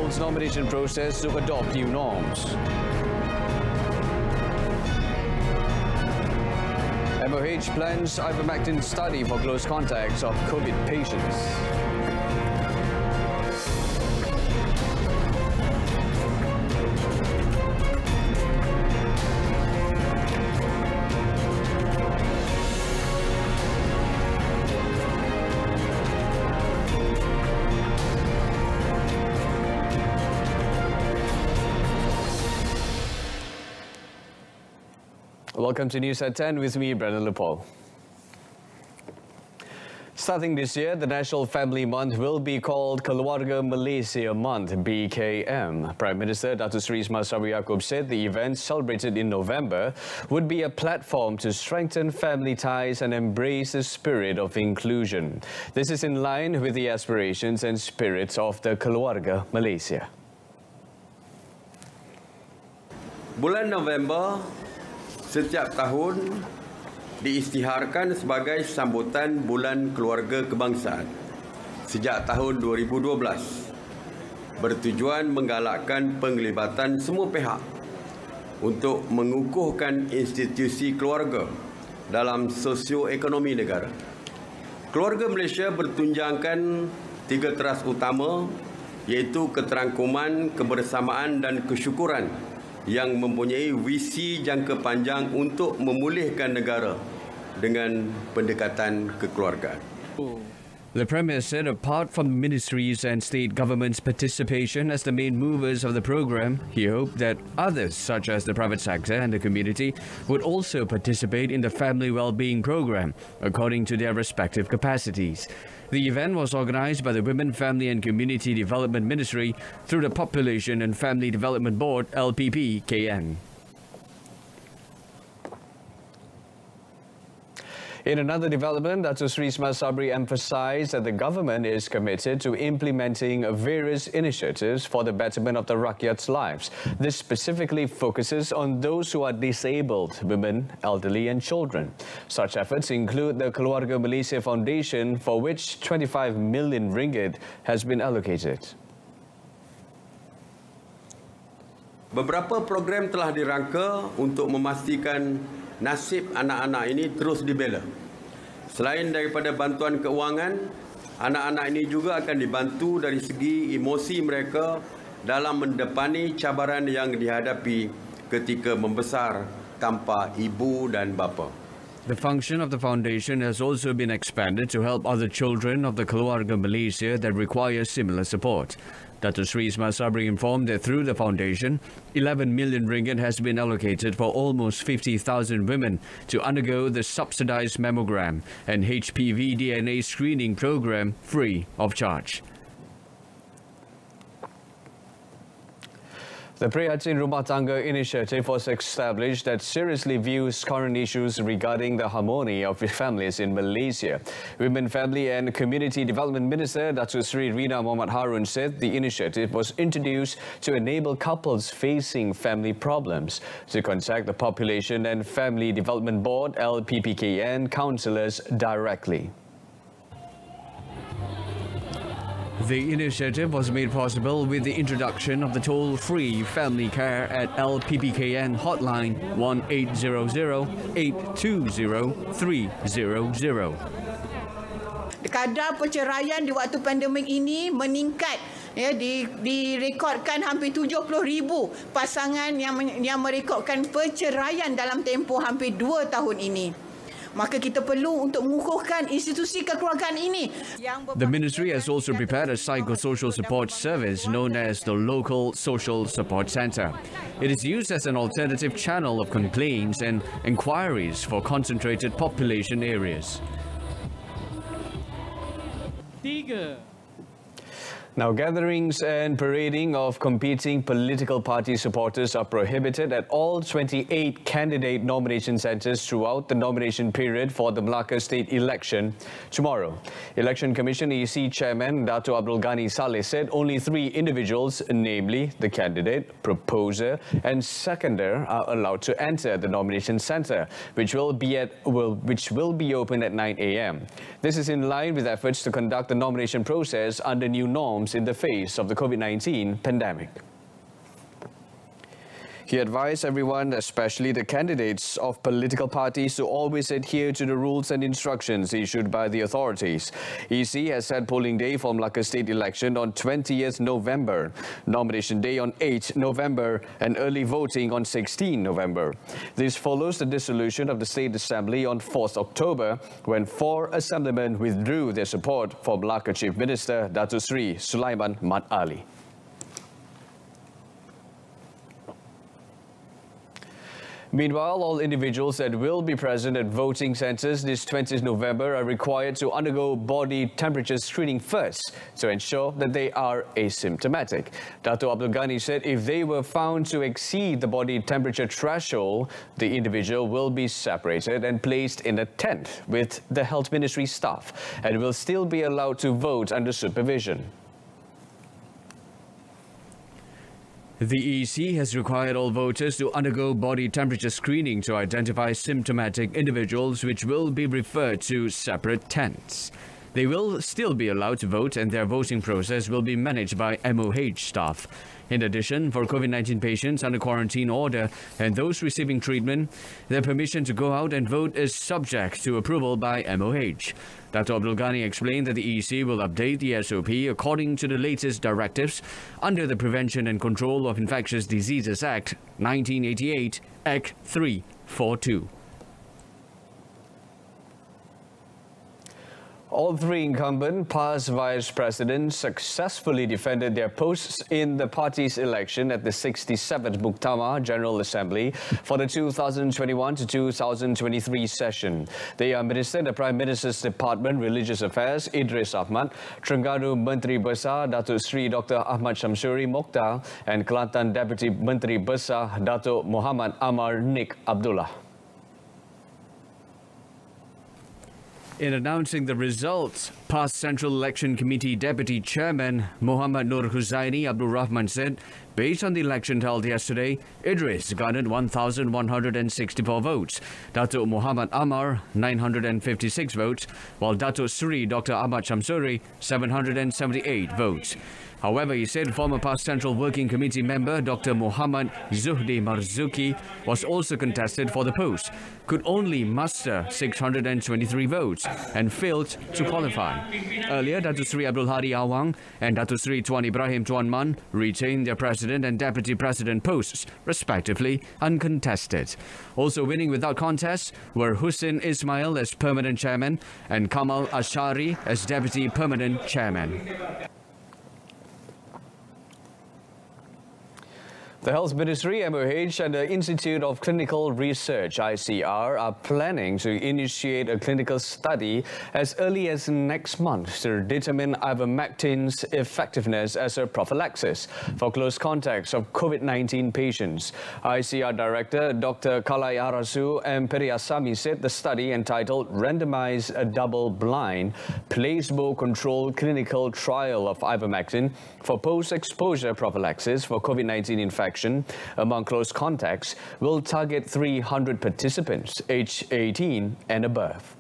world's nomination process to adopt new norms. MOH plans ivermectin study for close contacts of COVID patients. Welcome to News at 10 with me, Brendan Lepol. Starting this year, the National Family Month will be called Keluarga Malaysia Month, BKM. Prime Minister Datuk Seri Ismail Sabri Yaakob said the event, celebrated in November, would be a platform to strengthen family ties and embrace the spirit of inclusion. This is in line with the aspirations and spirits of the Keluarga Malaysia. Bulan November setiap tahun diisytiharkan sebagai sambutan Bulan Keluarga Kebangsaan sejak tahun 2012 bertujuan menggalakkan penglibatan semua pihak untuk mengukuhkan institusi keluarga dalam sosioekonomi negara. Keluarga Malaysia bertunjangkan 3 teras utama iaitu keterangkuman, kebersamaan dan kesyukuran yang mempunyai visi jangka panjang untuk memulihkan negara dengan pendekatan kekeluargaan. The Premier said apart from ministries and state governments' participation as the main movers of the program, he hoped that others such as the private sector and the community would also participate in the family well-being program according to their respective capacities. The event was organized by the Women, Family and Community Development Ministry through the Population and Family Development Board, LPP-KN. In another development, Datuk Seri Ismail Sabri emphasized that the government is committed to implementing various initiatives for the betterment of the rakyat's lives. This specifically focuses on those who are disabled, women, elderly and children. Such efforts include the Keluarga Malaysia Foundation, for which 25 million ringgit has been allocated. Beberapa program telah dirangka untuk memastikan nasib anak-anak ini terus dibela. Selain daripada bantuan keuangan, anak-anak ini juga akan dibantu dari segi emosi mereka dalam mendepani cabaran yang dihadapi ketika membesar tanpa ibu dan bapa. The function of the foundation has also been expanded to help other children of the Keluarga Malaysia that require similar support. Datuk Seri Ismail Sabri informed that through the foundation, 11 million ringgit has been allocated for almost 50,000 women to undergo the subsidized mammogram and HPV DNA screening program free of charge. The Priyati rubatanga initiative was established that seriously views current issues regarding the harmony of families in Malaysia. Women, Family and Community Development Minister Datuk Seri Rina Muhammad Harun said the initiative was introduced to enable couples facing family problems to contact the Population and Family Development Board (LPPKN) counsellors directly. The initiative was made possible with the introduction of the toll-free family care at LPPKN hotline 1800-820-300. Kadar perceraian di waktu pandemik ini meningkat. Ya, direkodkan hampir 70,000 pasangan yang merekodkan perceraian dalam tempoh hampir 2 tahun ini. Maka kita perlu untuk mengukuhkan institusi kekeluargaan ini. The ministry has also prepared a psychosocial support service known as the Local Social Support Centre. It is used as an alternative channel of complaints and inquiries for concentrated population areas. Now, gatherings and parading of competing political party supporters are prohibited at all 28 candidate nomination centres throughout the nomination period for the Melaka state election tomorrow. Election Commission EC Chairman Dato' Abdul Ghani Saleh said only 3 individuals, namely the candidate, proposer and seconder, are allowed to enter the nomination centre, which will be open at 9 a.m. This is in line with efforts to conduct the nomination process under new norms in the face of the COVID-19 pandemic. He advised everyone, especially the candidates of political parties, to always adhere to the rules and instructions issued by the authorities. EC has set polling day for Melaka State election on 20th November, nomination day on 8th November, and early voting on 16 November. This follows the dissolution of the State Assembly on 4th October, when 4 assemblymen withdrew their support for Melaka Chief Minister Datuk Sri Sulaiman Mat Ali. Meanwhile, all individuals that will be present at voting centres this 20th November are required to undergo body temperature screening first to ensure that they are asymptomatic. Dato' Abdul Ghani said if they were found to exceed the body temperature threshold, the individual will be separated and placed in a tent with the Health Ministry staff and will still be allowed to vote under supervision. The EC has required all voters to undergo body temperature screening to identify symptomatic individuals, which will be referred to separate tents. They will still be allowed to vote and their voting process will be managed by MOH staff. In addition, for COVID-19 patients under quarantine order and those receiving treatment, their permission to go out and vote is subject to approval by MOH. Dato' Abdul Ghani explained that the EC will update the SOP according to the latest directives under the Prevention and Control of Infectious Diseases Act 1988, Act 342. All 3 incumbent past vice presidents successfully defended their posts in the party's election at the 67th Muktamar General Assembly for the 2021 to 2023 session. They are Minister in the Prime Minister's Department Religious Affairs Idris Ahmad, Terengganu Menteri Besar Datuk Sri Dr. Ahmad Syamsuri Mokhtar and Kelantan Deputy Menteri Besar Datuk Muhammad Amar Nik Abdullah. In announcing the results, past Central Election Committee Deputy Chairman Muhammad Nur Huzaini Abdul Rahman said, based on the election held yesterday, Idris garnered 1,164 votes, Datuk Muhammad Amar 956 votes, while Datuk Sri Dr. Ahmad Syamsuri 778 votes. However, he said former past Central Working Committee member Dr. Muhammad Zuhdi Marzuki was also contested for the post, could only muster 623 votes and failed to qualify. Earlier, Datuk Sri Abdul Hadi Awang and Datuk Sri Tuan Ibrahim Tuan Man retained their President and Deputy President posts, respectively, uncontested. Also winning without contest were Hussein Ismail as Permanent Chairman and Kamal Ashari as Deputy Permanent Chairman. The Health Ministry, MOH and the Institute of Clinical Research, ICR, are planning to initiate a clinical study as early as next month to determine ivermectin's effectiveness as a prophylaxis for close contacts of COVID-19 patients. ICR Director Dr. Kalai Arasu and Periasami said the study, entitled Randomized Double-Blind Placebo-Controlled Clinical Trial of Ivermectin for Post-Exposure Prophylaxis for COVID-19 infection among close contacts, will target 300 participants aged 18 and above.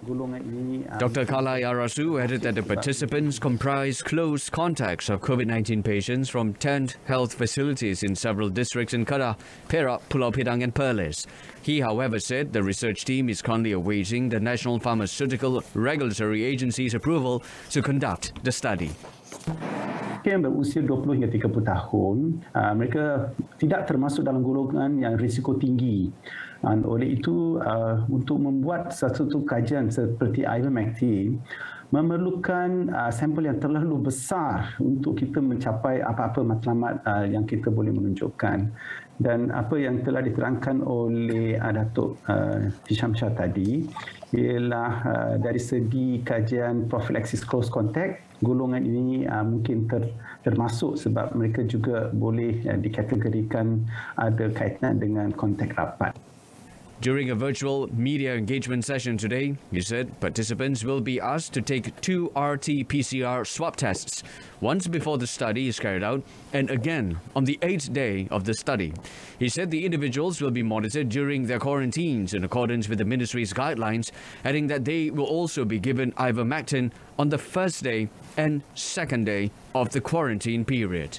Dr. Kalai Arasu added that the participants comprise close contacts of COVID-19 patients from 10 health facilities in several districts in Kedah, Perak, Pulau Pinang and Perlis. He, however, said the research team is currently awaiting the National Pharmaceutical Regulatory Agency's approval to conduct the study. Yang berusia 20 hingga 30 tahun, mereka tidak termasuk dalam golongan yang risiko tinggi. Dan oleh itu, untuk membuat satu kajian seperti ivermectin, memerlukan sampel yang terlalu besar untuk kita mencapai apa-apa matlamat yang kita boleh menunjukkan. Dan apa yang telah diterangkan oleh Datuk Hisham Shah tadi ialah dari segi kajian prophylaxis close contact, golongan ini mungkin termasuk sebab mereka juga boleh dikategorikan ada kaitan dengan kontak rapat. During a virtual media engagement session today, he said participants will be asked to take 2 RT-PCR swab tests, once before the study is carried out and again on the 8th day of the study. He said the individuals will be monitored during their quarantines in accordance with the ministry's guidelines, adding that they will also be given ivermectin on the first day and second day of the quarantine period.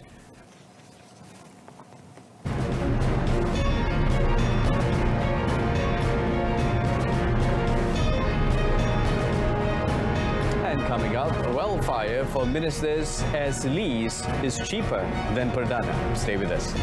Coming up, welfare for ministers as lease is cheaper than perdana. Stay with us.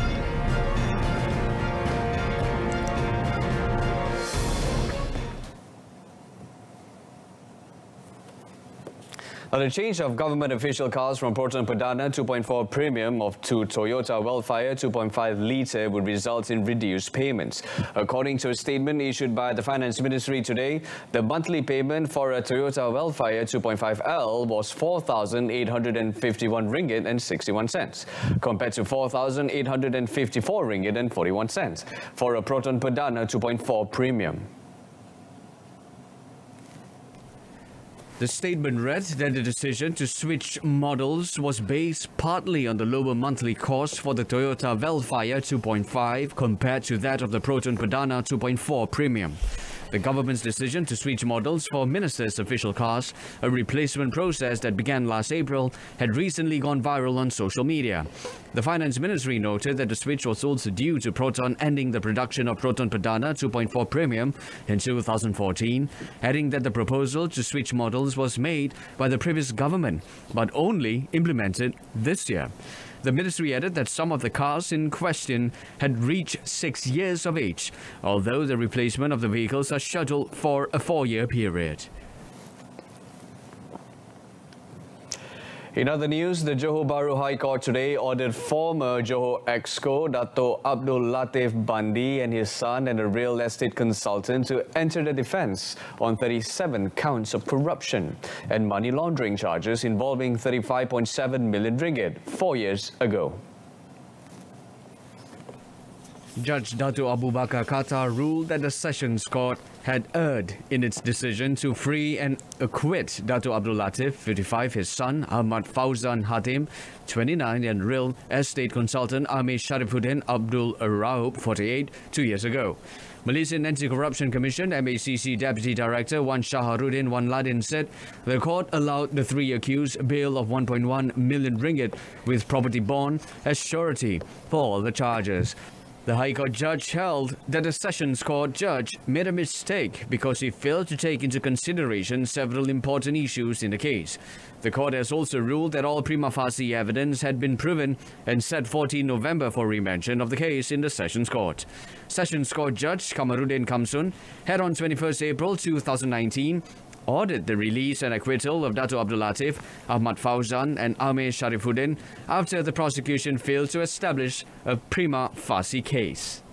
The change of government official cars from Proton Perdana 2.4 Premium to Toyota Welfare 2.5 Litre would result in reduced payments. According to a statement issued by the Finance Ministry today, the monthly payment for a Toyota Welfare 2.5L was RM4,851.61 compared to RM4,854.41 for a Proton Perdana 2.4 Premium. The statement read that the decision to switch models was based partly on the lower monthly cost for the Toyota Welfare 2.5 compared to that of the Proton Perdana 2.4 Premium. The government's decision to switch models for ministers' official cars, a replacement process that began last April, had recently gone viral on social media. The Finance Ministry noted that the switch was also due to Proton ending the production of Proton Perdana 2.4 Premium in 2014, adding that the proposal to switch models was made by the previous government, but only implemented this year. The ministry added that some of the cars in question had reached 6 years of age, although the replacement of the vehicles are scheduled for a 4-year period. In other news, the Johor Bahru High Court today ordered former Johor Exco Dato' Abdul Latif Bandi and his son and a real estate consultant to enter the defence on 37 counts of corruption and money laundering charges involving 35.7 million ringgit 4 years ago. Judge Dato' Abu Bakar Kata ruled that the Sessions Court had erred in its decision to free and acquit Dato' Abdul Latif, 55, his son, Ahmad Fauzan Hatim, 29, and real estate consultant Amir Sharifuddin Abdul Raub, 48, 2 years ago. Malaysian Anti-Corruption Commission MACC Deputy Director Wan Shaharuddin Wan Ladin said the court allowed the 3 accused bail of 1.1 million ringgit with property bond as surety for all the charges. The High Court judge held that the Sessions Court judge made a mistake because he failed to take into consideration several important issues in the case. The court has also ruled that all prima facie evidence had been proven and set 14 November for remention of the case in the Sessions Court. Sessions Court Judge Kamaruddin Kamsun had on 21st April 2019 ordered the release and acquittal of Dato' Abdul Latif, Ahmad Fauzan and Amir Sharifuddin after the prosecution failed to establish a prima facie case.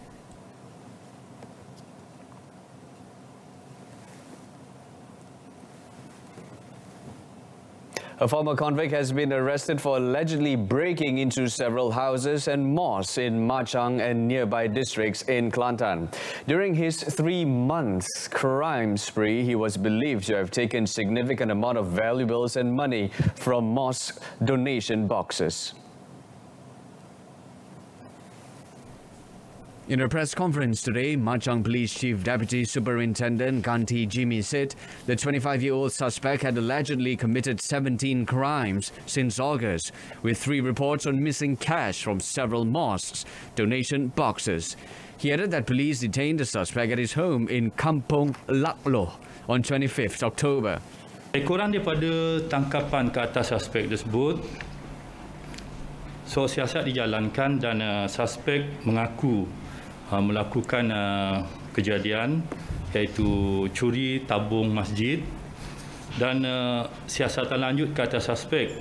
A former convict has been arrested for allegedly breaking into several houses and mosques in Machang and nearby districts in Kelantan. During his 3-month crime spree, he was believed to have taken significant amount of valuables and money from mosque donation boxes. In a press conference today, Machang Police Chief Deputy Superintendent Ganti Jimmy said the 25-year-old suspect had allegedly committed 17 crimes since August, with 3 reports on missing cash from several mosques' donation boxes. He added that police detained the suspect at his home in Kampung Lakloh on 25th October. Kurang daripada tangkapan ke atas suspek tersebut, so siasat dijalankan dan suspek mengaku melakukan kejadian iaitu curi tabung masjid dan siasatan lanjut ke atas suspek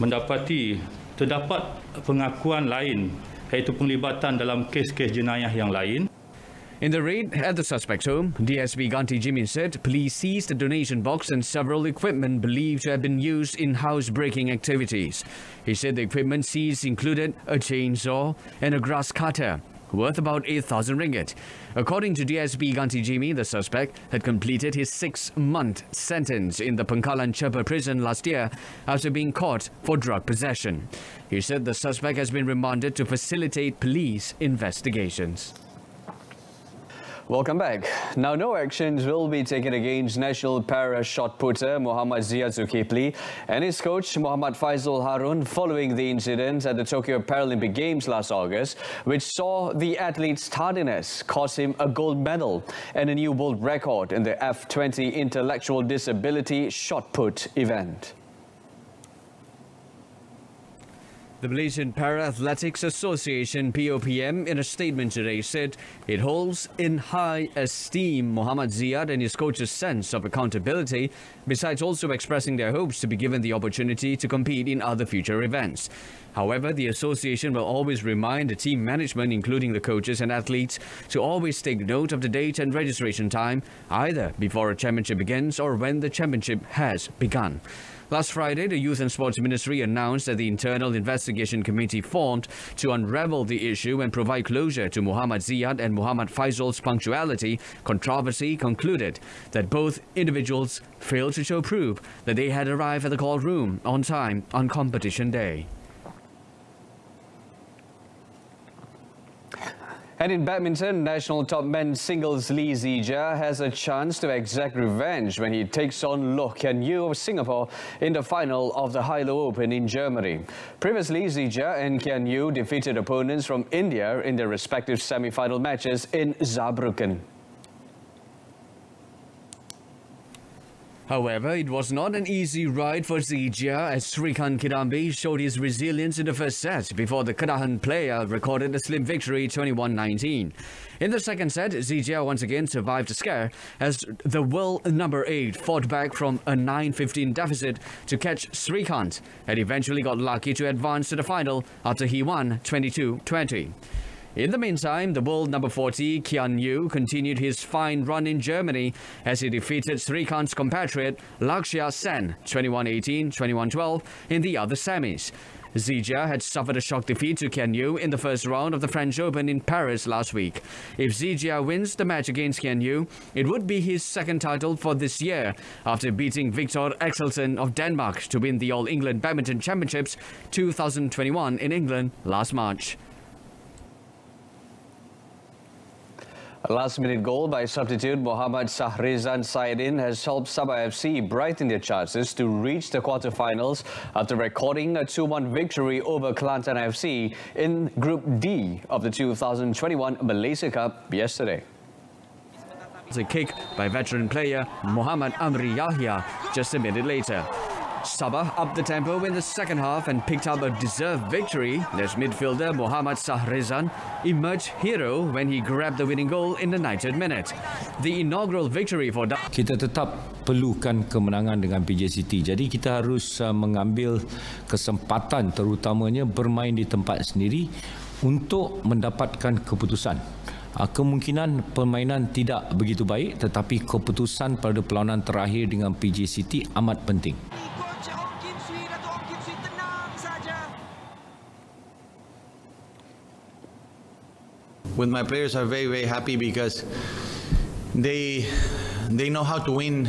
mendapati terdapat pengakuan lain iaitu penglibatan dalam kes-kes jenayah yang lain. In the raid at the suspect's home, DSP Ganti Jimmy said police seized a donation box and several equipment believed to have been used in house-breaking activities. He said the equipment seized included a chainsaw and a grass cutter. worth about 8,000 ringgit. According to DSP Ganti Jimmy, the suspect had completed his 6-month sentence in the Pangkalan Chepa prison last year after being caught for drug possession. He said the suspect has been remanded to facilitate police investigations. Welcome back. Now, no actions will be taken against national para shot putter Muhammad Ziyad Zulkifli and his coach Muhammad Faizul Harun following the incident at the Tokyo Paralympic Games last August, which saw the athlete's tardiness cost him a gold medal and a new world record in the F20 intellectual disability shot put event. The Malaysian Para-Athletics Association, POPM, in a statement today said it holds in high esteem Muhammad Ziyad and his coach's sense of accountability, besides also expressing their hopes to be given the opportunity to compete in other future events. However, the association will always remind the team management, including the coaches and athletes, to always take note of the date and registration time, either before a championship begins or when the championship has begun. Last Friday, the Youth and Sports Ministry announced that the Internal Investigation Committee formed to unravel the issue and provide closure to Muhammad Ziyad and Muhammad Faizul's punctuality controversy concluded that both individuals failed to show proof that they had arrived at the courtroom on time on competition day. And in badminton, national top men's singles Lee Zijia has a chance to exact revenge when he takes on Loh Kian Yew of Singapore in the final of the Hilo Open in Germany. Previously, Zijia and Kian Yew defeated opponents from India in their respective semi-final matches in Saarbrücken. However, it was not an easy ride for Zijia as Srikanth Kidambi showed his resilience in the first set before the Kedahan player recorded a slim victory 21-19. In the second set, Zijia once again survived the scare as the world number 8 fought back from a 9-15 deficit to catch Srikanth and eventually got lucky to advance to the final after he won 22-20. In the meantime, the world number 40, Kian Yew, continued his fine run in Germany as he defeated Srikanth's compatriot Lakshya Sen 21-18, 21-12 in the other semis. Zijia had suffered a shock defeat to Kian Yew in the first round of the French Open in Paris last week. If Zijia wins the match against Kian Yew, it would be his second title for this year after beating Victor Axelsen of Denmark to win the All England Badminton Championships 2021 in England last March. A last-minute goal by substitute Mohammad Sahrizan Saidin has helped Sabah FC brighten their chances to reach the quarter-finals after recording a 2-1 victory over Kelantan FC in Group D of the 2021 Malaysia Cup yesterday. A kick by veteran player Muhammad Amri Yahya just a minute later. Sabah upped the tempo in the second half and picked up a deserved victory as midfielder Muhammad Sahrizan emerged hero when he grabbed the winning goal in the 90th minute. The inaugural victory for kita tetap perlukan kemenangan dengan PJ City. Jadi kita harus mengambil kesempatan terutamanya bermain di tempat sendiri untuk mendapatkan keputusan. Kemungkinan permainan tidak begitu baik tetapi keputusan pada perlawanan terakhir dengan PJ City amat penting. With my players are very happy because they know how to win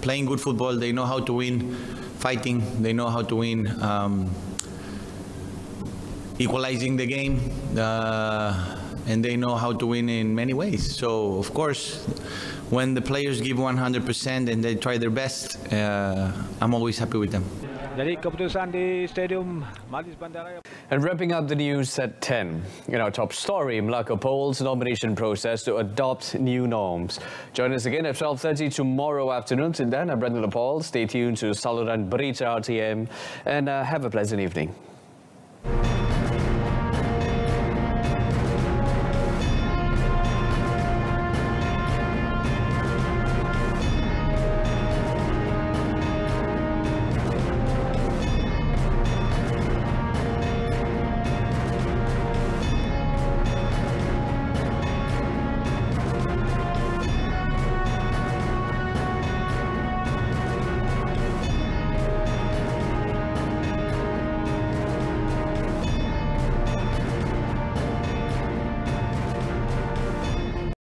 playing good football. They know how to win fighting. They know how to win equalizing the game, and they know how to win in many ways. So of course, when the players give 100% and they try their best, I'm always happy with them. Jadi keputusan di Stadium Malis Bandaraya. And wrapping up the news at 10. In our top story, Melaka polls nomination process to adopt new norms. Join us again at 12:30 tomorrow afternoon. Till then, I'm Brendan Paul. Stay tuned to Saluran Berita RTM and have a pleasant evening.